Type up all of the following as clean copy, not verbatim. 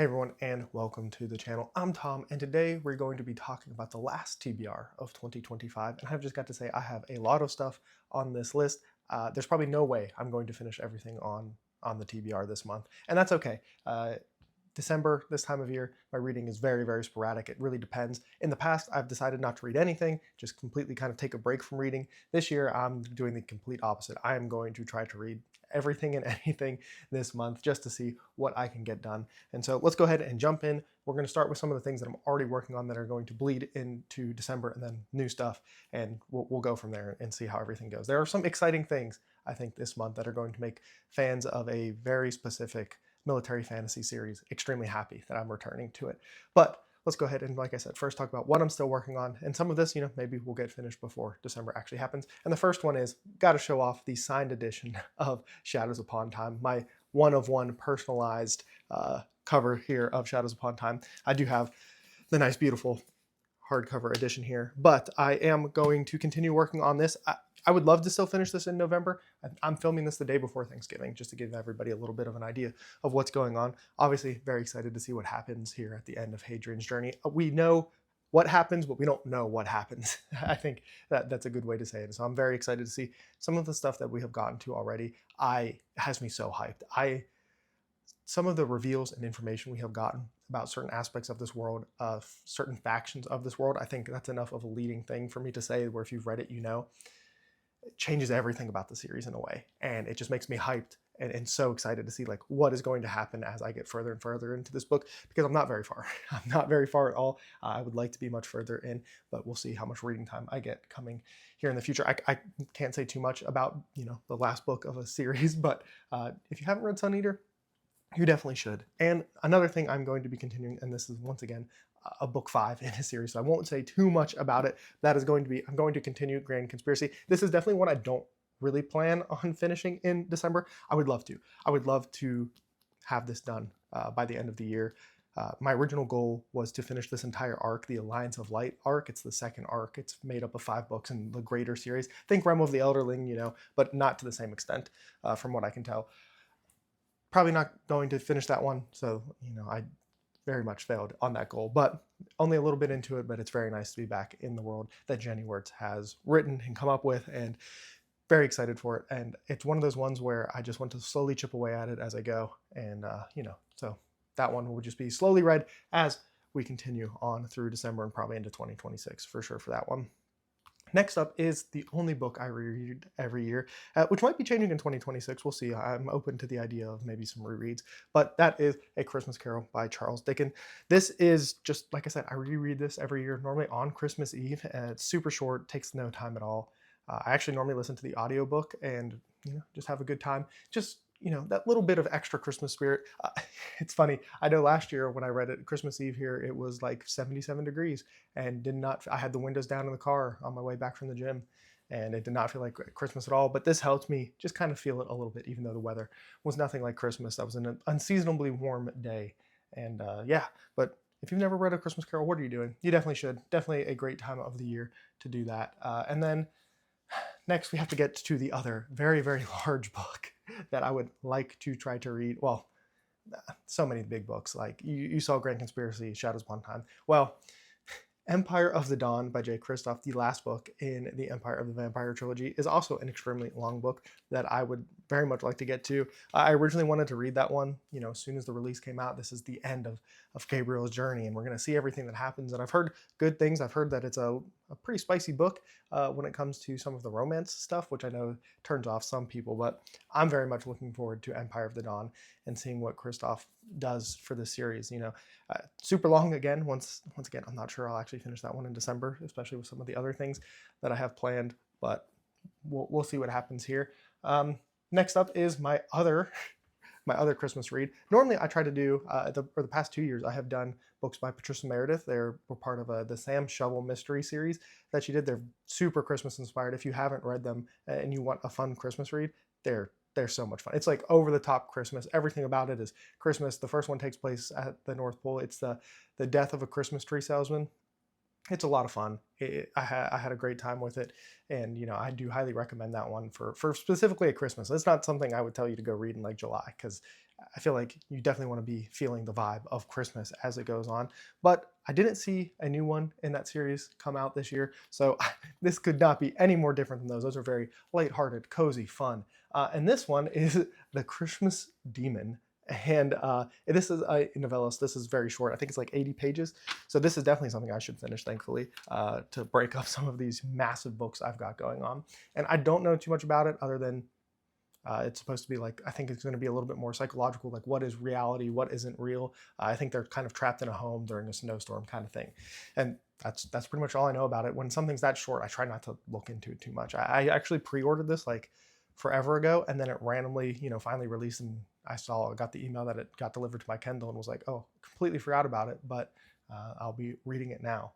Hey everyone, and welcome to the channel. I'm Tom, and today we're going to be talking about the last TBR of 2025. And I've just got to say, I have a lot of stuff on this list. There's probably no way I'm going to finish everything on the TBR this month, and that's okay. December, this time of year, my reading is very, very sporadic. It really depends. In the past, I've decided not to read anything, just completely kind of take a break from reading. This year, I'm doing the complete opposite. I am going to try to read everything and anything this month just to see what I can get done. And so let's go ahead and jump in. We're going to start with some of the things that I'm already working on that are going to bleed into December, and then new stuff, and we'll go from there and see how everything goes. There are some exciting things, I think, this month that are going to make fans of a very specific military fantasy series extremely happy that I'm returning to it. But let's go ahead and, like I said, first talk about what I'm still working on. And some of this, maybe we'll get finished before December actually happens. And the first one is, got to show off the signed edition of Shadows Upon Time, my one-of-one personalized cover here of Shadows Upon Time. I do have the nice, beautiful hardcover edition here, but I am going to continue working on this. I would love to still finish this in November. I'm filming this the day before Thanksgiving, just to give everybody a little bit of an idea of what's going on. Obviously, very excited to see what happens here at the end of Hadrian's journey. We know what happens, but we don't know what happens. I think that's a good way to say it. So I'm very excited to see some of the stuff that we have gotten to already. Has me so hyped. Some of the reveals and information we have gotten about certain aspects of this world, of certain factions of this world, I think that's enough of a leading thing for me to say, where if you've read it, it changes everything about the series in a way. And it just makes me hyped and so excited to see like what is going to happen as I get further and further into this book, because I'm not very far. I'm not very far at all. I would like to be much further in, but we'll see how much reading time I get coming here in the future. I can't say too much about, the last book of a series, but if you haven't read Sun Eater, you definitely should. And another thing I'm going to be continuing, and this is once again a book 5 in a series, so I won't say too much about it. That is going to be, I'm going to continue Grand Conspiracy. This is definitely one I don't really plan on finishing in December. I would love to. I would love to have this done by the end of the year. My original goal was to finish this entire arc, the Alliance of Light arc. It's the second arc. It's made up of 5 books in the greater series. Think Realm of the Elderling, but not to the same extent, from what I can tell. Probably not going to finish that one, so I very much failed on that goal, but only a little bit into it. But it's very nice to be back in the world that Jenny Wirtz has written and come up with, and very excited for it. And it's one of those ones where I just want to slowly chip away at it as I go, and so that one will just be slowly read as we continue on through December and probably into 2026 for sure for that one. Next up is the only book I reread every year, which might be changing in 2026. We'll see. I'm open to the idea of maybe some rereads, but that is A Christmas Carol by Charles Dickens. This is just, like I said, I reread this every year, normally on Christmas Eve. It's super short, takes no time at all. I actually normally listen to the audiobook and just have a good time. Just that little bit of extra Christmas spirit. It's funny. I know last year when I read it, Christmas Eve here, it was like 77 degrees and I had the windows down in the car on my way back from the gym, and it did not feel like Christmas at all. But this helped me just kind of feel it a little bit, even though the weather was nothing like Christmas. That was an unseasonably warm day. And yeah, but if you've never read A Christmas Carol, what are you doing? You definitely should. Definitely a great time of the year to do that. And then next, we have to get to the other very, very large book that I would like to try to read. Well, so many big books. Like you saw Grand Conspiracy, Shadows Upon Time. Well, Empire of the Dawn by Jay Kristoff, the last book in the Empire of the Vampire trilogy, is also an extremely long book that I would very much like to get to. I originally wanted to read that one, as soon as the release came out. This is the end of Gabriel's journey, and we're going to see everything that happens. And I've heard good things. I've heard that it's a pretty spicy book when it comes to some of the romance stuff, which I know turns off some people, but I'm very much looking forward to Empire of the Dawn and seeing what Kristoff does for this series. Super long again. Once again, I'm not sure I'll actually finish that one in December, especially with some of the other things that I have planned, but we'll see what happens here. Next up is my other Christmas read. Normally I try to do, for the past 2 years, I have done books by Patricia Meredith. They were part of the Sam Shovel mystery series that she did. They're super Christmas inspired. If you haven't read them and you want a fun Christmas read, they're so much fun. It's like over the top Christmas. Everything about it is Christmas. The first one takes place at the North Pole. It's the death of a Christmas tree salesman. It's a lot of fun. I had a great time with it, and I do highly recommend that one for specifically at Christmas. It's not something I would tell you to go read in like July, because I feel like you definitely want to be feeling the vibe of Christmas as it goes on. But I didn't see a new one in that series come out this year, so this could not be any more different than those. Those are very lighthearted, cozy, fun. And this one is The Christmas Demon. And this is a novellas. This is very short. I think it's like 80 pages. So this is definitely something I should finish, thankfully, to break up some of these massive books I've got going on. And I don't know too much about it other than it's supposed to be like, I think it's going to be a little bit more psychological, like what is reality, what isn't real. I think they're kind of trapped in a home during a snowstorm kind of thing. And that's pretty much all I know about it. When something's that short, I try not to look into it too much. I actually pre-ordered this like forever ago, and then it randomly, finally released, and I got the email that it got delivered to my Kindle, and was like, oh, completely forgot about it, but I'll be reading it now.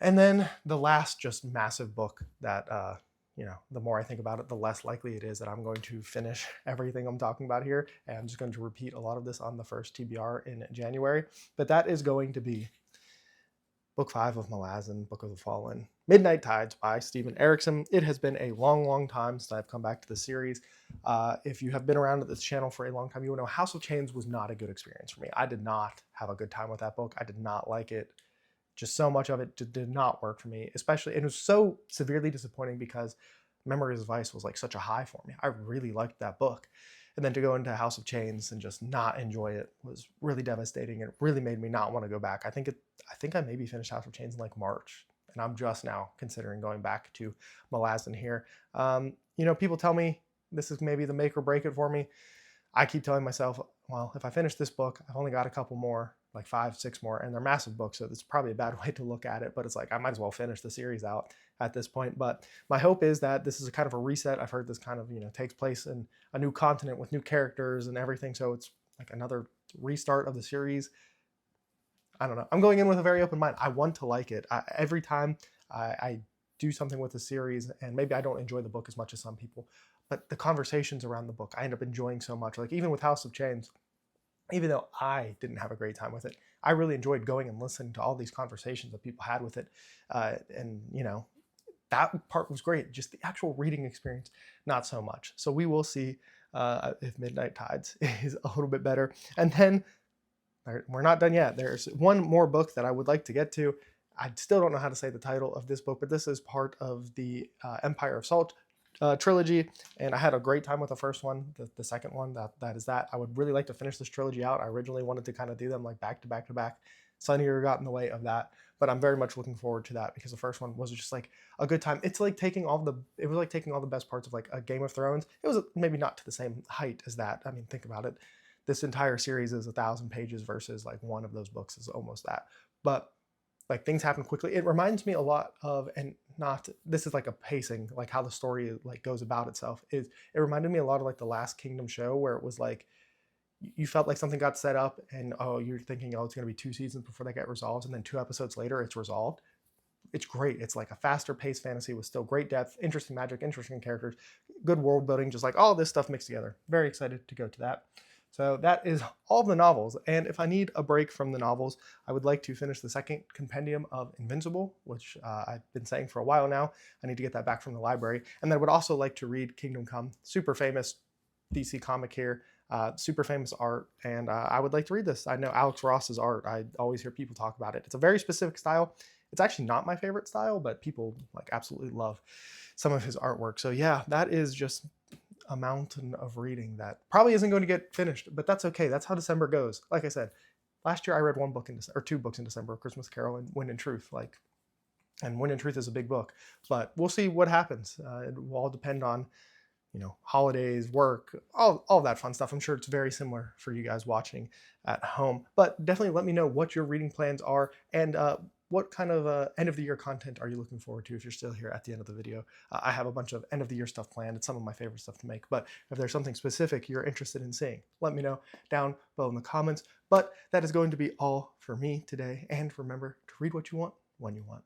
And then the last just massive book that, the more I think about it, the less likely it is that I'm going to finish everything I'm talking about here. And I'm just going to repeat a lot of this on the first TBR in January. But that is going to be Book 5 of Malazan, Book of the Fallen, Midnight Tides by Steven Erikson. It has been a long, long time since I've come back to the series. If you have been around at this channel for a long time, you will know House of Chains was not a good experience for me. I did not have a good time with that book. I did not like it. Just so much of it did not work for me, especially, it was so severely disappointing because Memories of Ice was like such a high for me. I really liked that book. And then to go into House of Chains and just not enjoy it was really devastating, and it really made me not want to go back. I think I maybe finished House of Chains in like March, and I'm just now considering going back to Malazan here. People tell me this is maybe the make or break it for me. I keep telling myself, well, if I finish this book, I've only got a couple more, like 5, 6 more, and they're massive books, so it's probably a bad way to look at it, but it's like I might as well finish the series out at this point. But my hope is that this is a kind of a reset. I've heard this kind of, takes place in a new continent with new characters and everything, so it's like another restart of the series. I don't know. I'm going in with a very open mind. I want to like it. Every time I do something with the series, and maybe I don't enjoy the book as much as some people, but the conversations around the book I end up enjoying so much. Like even with House of Chains, even though I didn't have a great time with it, I really enjoyed going and listening to all these conversations that people had with it. And that part was great. Just the actual reading experience, not so much. So we will see if Midnight Tides is a little bit better. And then we're not done yet. There's one more book that I would like to get to. I still don't know how to say the title of this book, but this is part of the Empire of Salt trilogy, and I had a great time with the first one. The second one, that is that. I would really like to finish this trilogy out. I originally wanted to kind of do them like back to back to back. Sunny Year got in the way of that, but I'm very much looking forward to that because the first one was just like a good time. It's like taking all the best parts of like a Game of Thrones. It was maybe not to the same height as that. I mean, think about it. This entire series is 1,000 pages versus like one of those books is almost that. But like things happen quickly. It reminds me a lot of, and not, this is like a pacing, like how the story like goes about itself, is it reminded me a lot of like the Last Kingdom show, where it was like you felt like something got set up and you're thinking, oh, it's going to be 2 seasons before they get resolved, and then 2 episodes later it's resolved. It's great. It's like a faster paced fantasy with still great depth, interesting magic, interesting characters, good world building, just like all this stuff mixed together. Very excited to go to that. So that is all of the novels. And if I need a break from the novels, I would like to finish the second compendium of Invincible, which I've been saying for a while now. I need to get that back from the library. And then I would also like to read Kingdom Come, super famous DC comic here, super famous art. And I would like to read this. I know Alex Ross's art. I always hear people talk about it. It's a very specific style. It's actually not my favorite style, but people like absolutely love some of his artwork. So yeah, that is just a mountain of reading that probably isn't going to get finished, but that's okay. That's how December goes. Like I said, last year I read 1 book in December, or 2 books in December: Christmas Carol and Wind and Truth. And Wind and Truth is a big book, but we'll see what happens. It will all depend on, holidays, work, all that fun stuff. I'm sure it's very similar for you guys watching at home, but definitely let me know what your reading plans are, and what kind of end of the year content are you looking forward to if you're still here at the end of the video. I have a bunch of end of the year stuff planned. It's some of my favorite stuff to make, but if there's something specific you're interested in seeing, let me know down below in the comments. But that is going to be all for me today, and remember to read what you want when you want.